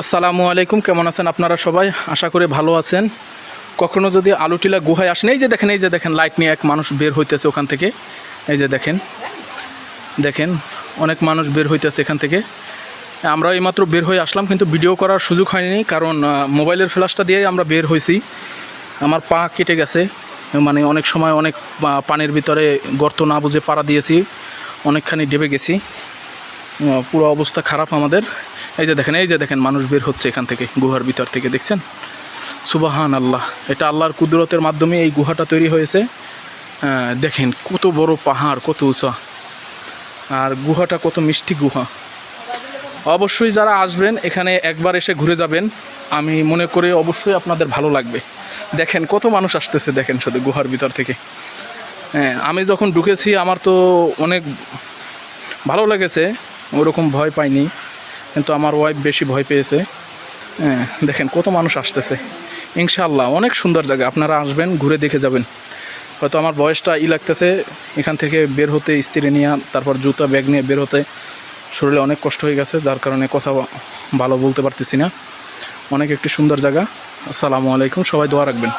আসসালামু আলাইকুম, কেমন আছেন আপনারা সবাই? আশা করি ভালো আছেন। কখনো যদি আলুটিলা গুহায় আসেন, এই যে দেখেন লাইট নিয়ে এক মানুষ বের হইতেছে ওখান থেকে। এই যে দেখেন অনেক মানুষ বের হইতেছে এখান থেকে। আমরা এইমাত্র বের হয়ে আসলাম, কিন্তু ভিডিও করার সুযোগ হয়নি, কারণ মোবাইলের ফ্ল্যাশটা দিয়েই আমরা বের হয়েছি। আমার পা কেটে গেছে, মানে অনেক সময় অনেক পানির ভিতরে গর্ত না বুঝে পাড়া দিয়েছি, অনেকখানি ডেবে গেছি, পুরো অবস্থা খারাপ আমাদের। এই যে দেখেন মানুষ বের হচ্ছে এখান থেকে, গুহার ভিতর থেকে। দেখছেন? সুবহান আল্লাহ, এটা আল্লাহর কুদরতের মাধ্যমে এই গুহাটা তৈরি হয়েছে। দেখেন কত বড় পাহাড়, কত উঁচা, আর গুহাটা কত মিষ্টি গুহা। অবশ্যই যারা আসবেন এখানে একবার এসে ঘুরে যাবেন, আমি মনে করি অবশ্যই আপনাদের ভালো লাগবে। দেখেন কত মানুষ আসতেছে, দেখেন শুধু গুহার ভিতর থেকে। আমি যখন ঢুকেছি আমার তো অনেক ভালো লেগেছে, ওরকম ভয় পাইনি, কিন্তু আমার ওয়াইফ বেশি ভয় পেয়েছে। দেখেন কত মানুষ আসতেছে। ইনশাআল্লাহ অনেক সুন্দর জায়গা, আপনারা আসবেন, ঘুরে দেখে যাবেন। হয়তো আমার বয়সটা লাগতেছে, এখান থেকে বের হতে, স্ত্রী নিয়ে, তারপর জুতা ব্যাগ নিয়ে বের হতে শরীরে অনেক কষ্ট হয়ে গেছে, যার কারণে কথা ভালো বলতে পারতেছি না। অনেক একটি সুন্দর জায়গা। আসসালামু আলাইকুম, সবাই দোয়া রাখবেন।